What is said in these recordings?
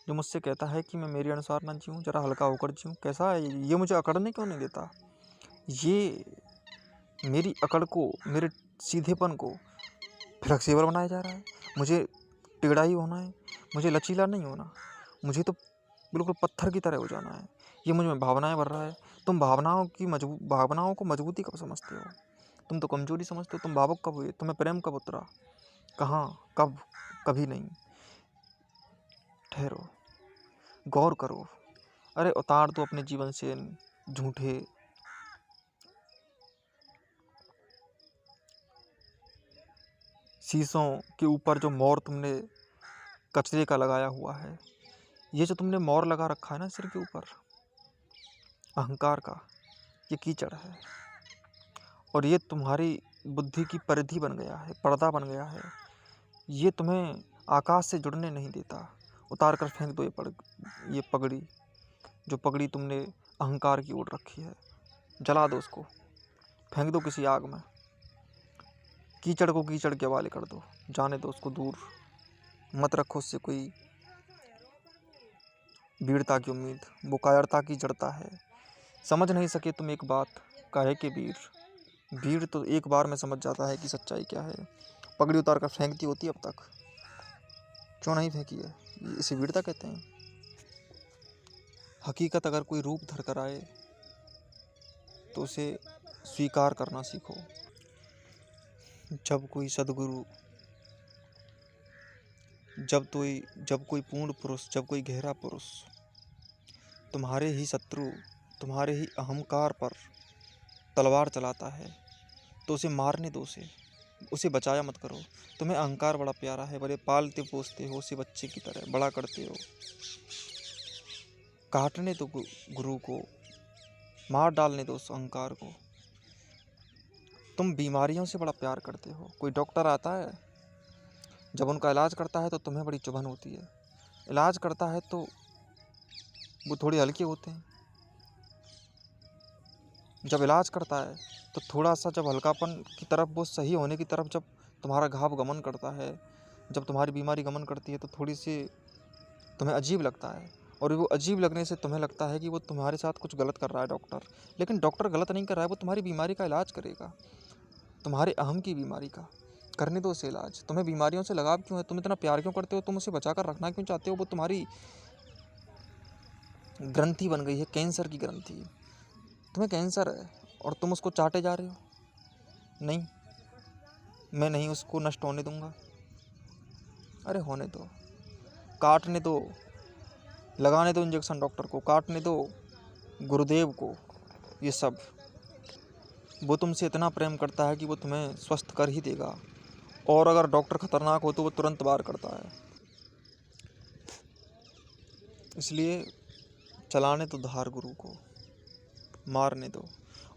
जो मुझसे कहता है कि मैं मेरे अनुसार ना जीऊँ, ज़रा हल्का होकर जीऊँ। कैसा है ये, मुझे अकड़ने क्यों नहीं देता? ये मेरी अकड़ को, मेरे सीधेपन को फ्लेक्सिबल बनाया जा रहा है। मुझे टेढ़ा ही होना है, मुझे लचीला नहीं होना। मुझे तो बिल्कुल पत्थर की तरह हो जाना है। ये मुझ में भावनाएँ भर रहा है। तुम भावनाओं को मजबूती कब समझते हो? तुम तो कमज़ोरी समझते हो। तुम भावुक कब हुए? तुम्हें प्रेम कब उतरा? कहाँ? कब? कभी नहीं। ठहरो, गौर करो। अरे उतार दो अपने जीवन से इन झूठे शीशों के ऊपर जो मोर तुमने कचरे का लगाया हुआ है। ये जो तुमने मोर लगा रखा है ना सिर के ऊपर, अहंकार का, ये कीचड़ है। और ये तुम्हारी बुद्धि की परिधि बन गया है, पर्दा बन गया है। ये तुम्हें आकाश से जुड़ने नहीं देता। उतार कर फेंक दो ये पगड़ी, जो पगड़ी तुमने अहंकार की ओर रखी है। जला दो उसको, फेंक दो किसी आग में। कीचड़ को कीचड़ के हवाले कर दो, जाने दो उसको दूर। मत रखो उससे कोई वीरता की उम्मीद, वो कायरता की जड़ता है। समझ नहीं सके तुम एक बात, काहे के वीर तो एक बार में समझ जाता है कि सच्चाई क्या है। पगड़ी उतार कर फेंकती होती अब तक, क्यों नहीं फेंकी है? इसे वीरता कहते हैं। हकीकत अगर कोई रूप धर कर आए तो उसे स्वीकार करना सीखो। जब कोई सद्गुरु, जब कोई पूर्ण पुरुष, जब कोई गहरा पुरुष तुम्हारे ही शत्रु, तुम्हारे ही अहंकार पर तलवार चलाता है तो उसे मारने दो। उसे बचाया मत करो। तुम्हें अहंकार बड़ा प्यारा है, बड़े पालते पोसते हो उसे बच्चे की तरह, बड़ा करते हो। काटने दो गुरु को, मार डालने दो उस अहंकार को। तुम बीमारियों से बड़ा प्यार करते हो। कोई डॉक्टर आता है, जब उनका इलाज करता है तो तुम्हें बड़ी चुभन होती है। इलाज करता है तो वो थोड़े हल्के होते हैं। जब इलाज करता है तो थोड़ा सा, जब हल्कापन की तरफ, वो सही होने की तरफ जब तुम्हारा घाव गमन करता है, जब तुम्हारी बीमारी गमन करती है तो थोड़ी सी तुम्हें अजीब लगता है। और वो अजीब लगने से तुम्हें लगता है कि वो तुम्हारे साथ कुछ गलत कर रहा है डॉक्टर। लेकिन डॉक्टर गलत नहीं कर रहा है, वो तुम्हारी बीमारी का इलाज करेगा, तुम्हारे अहम की बीमारी का। करने दो उसे इलाज। तुम्हें बीमारियों से लगाव क्यों है? तुम इतना प्यार क्यों करते हो? तुम उसे बचा कर रखना क्यों चाहते हो? वो तुम्हारी ग्रंथि बन गई है, कैंसर की ग्रंथि। तुम्हें कैंसर है और तुम उसको चाटे जा रहे हो। नहीं, मैं नहीं उसको नष्ट होने दूंगा। अरे होने दो, काटने दो, लगाने दो इंजेक्शन डॉक्टर को, काटने दो गुरुदेव को। ये सब वो तुमसे इतना प्रेम करता है कि वो तुम्हें स्वस्थ कर ही देगा। और अगर डॉक्टर खतरनाक हो तो वो तुरंत वार करता है। इसलिए चलाने दो धार गुरु को, मारने दो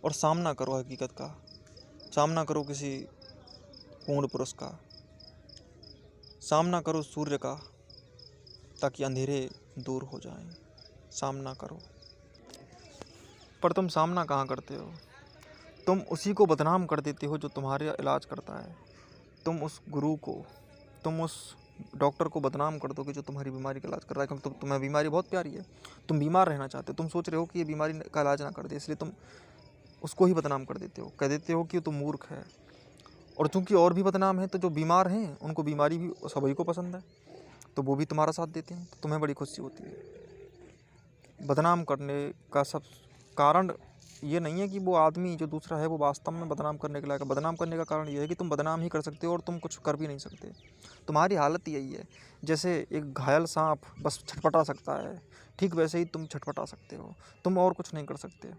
और सामना करो हकीकत का। सामना करो किसी पूर्ण पुरुष का, सामना करो सूर्य का, ताकि अंधेरे दूर हो जाएं। सामना करो। पर तुम सामना कहाँ करते हो? तुम उसी को बदनाम कर देते हो जो तुम्हारे इलाज करता है। तुम उस गुरु को, तुम उस डॉक्टर को बदनाम कर दोगे जो तुम्हारी बीमारी का इलाज कर रहा है, क्योंकि तुम्हें बीमारी बहुत प्यारी है। तुम बीमार रहना चाहते हो, तुम सोच रहे हो कि ये बीमारी का इलाज ना कर दे, इसलिए तुम उसको ही बदनाम कर देते हो। कह देते हो कि तुम मूर्ख है। और चूंकि और भी बदनाम है, तो जो बीमार हैं उनको बीमारी भी सभी को पसंद है, तो वो भी तुम्हारा साथ देते हैं, तो तुम्हें बड़ी खुशी होती है। बदनाम करने का सब कारण ये नहीं है कि वो आदमी जो दूसरा है वो वास्तव में बदनाम करने के लायक है। बदनाम करने का कारण ये है कि तुम बदनाम ही कर सकते हो और तुम कुछ कर भी नहीं सकते। तुम्हारी हालत यही है। जैसे एक घायल सांप बस छटपटा सकता है, ठीक वैसे ही तुम छटपटा सकते हो। तुम और कुछ नहीं कर सकते।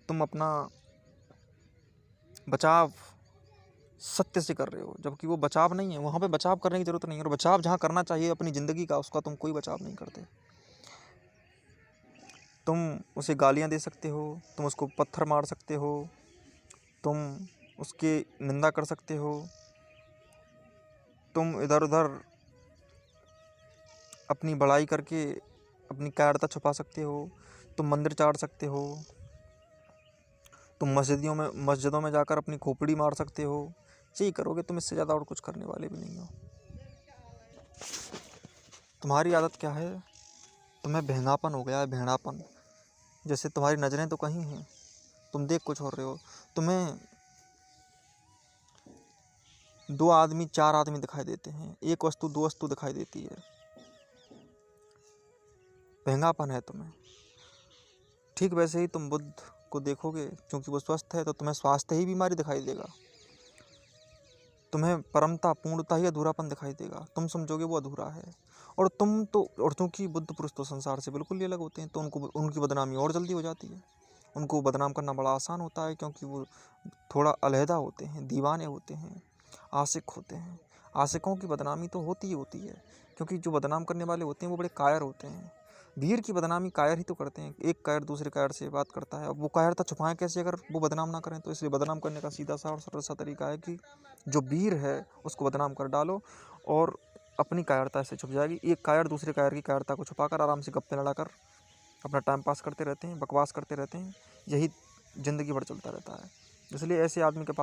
तुम अपना बचाव सत्य से कर रहे हो, जबकि वो बचाव नहीं है। वहाँ पे बचाव करने की ज़रूरत नहीं है। और बचाव जहाँ करना चाहिए अपनी ज़िंदगी का, उसका तुम कोई बचाव नहीं करते। तुम उसे गालियाँ दे सकते हो, तुम उसको पत्थर मार सकते हो, तुम उसकी निंदा कर सकते हो, तुम इधर उधर अपनी बड़ाई करके अपनी कायरता छुपा सकते हो, तुम मंदिर चाट सकते हो, तुम मस्जिदों में जाकर अपनी खोपड़ी मार सकते हो। यही करोगे तुम, इससे ज़्यादा और कुछ करने वाले भी नहीं हो। तुम्हारी आदत क्या है? तुम्हें भेंगापन हो गया है, भेड़ापन। जैसे तुम्हारी नज़रें तो कहीं हैं, तुम देख कुछ और रहे हो। तुम्हें 2 आदमी 4 आदमी दिखाई देते हैं, एक वस्तु 2 वस्तु दिखाई देती है। भेंगापन है तुम्हें। ठीक वैसे ही तुम बुद्ध को देखोगे, क्योंकि वो स्वस्थ है, तो तुम्हें स्वास्थ्य ही बीमारी दिखाई देगा। तुम्हें परमता, पूर्णता ही अधूरापन दिखाई देगा। तुम समझोगे वो अधूरा है। और क्योंकि बुद्ध पुरुष तो संसार से बिल्कुल ही अलग होते हैं, तो उनकी बदनामी और जल्दी हो जाती है। उनको बदनाम करना बड़ा आसान होता है, क्योंकि वो थोड़ा अलहदा होते हैं, दीवाने होते हैं, आशिक होते हैं। आशिकों की बदनामी तो होती ही होती है, क्योंकि जो बदनाम करने वाले होते हैं वो बड़े कायर होते हैं। वीर की बदनामी कायर ही तो करते हैं। एक कायर दूसरे कायर से बात करता है, अब वो कायरता छुपाएं कैसे अगर वो बदनाम ना करें। तो इसलिए बदनाम करने का सीधा सा और सरल सा तरीका है कि जो वीर है उसको बदनाम कर डालो, और अपनी कायरता से छुप जाएगी। एक कायर दूसरे कायर की कायरता को छुपाकर आराम से गप्पे लड़ाकर अपना टाइम पास करते रहते हैं, बकवास करते रहते हैं। यही ज़िंदगी भर चलता रहता है। इसलिए ऐसे आदमी के पास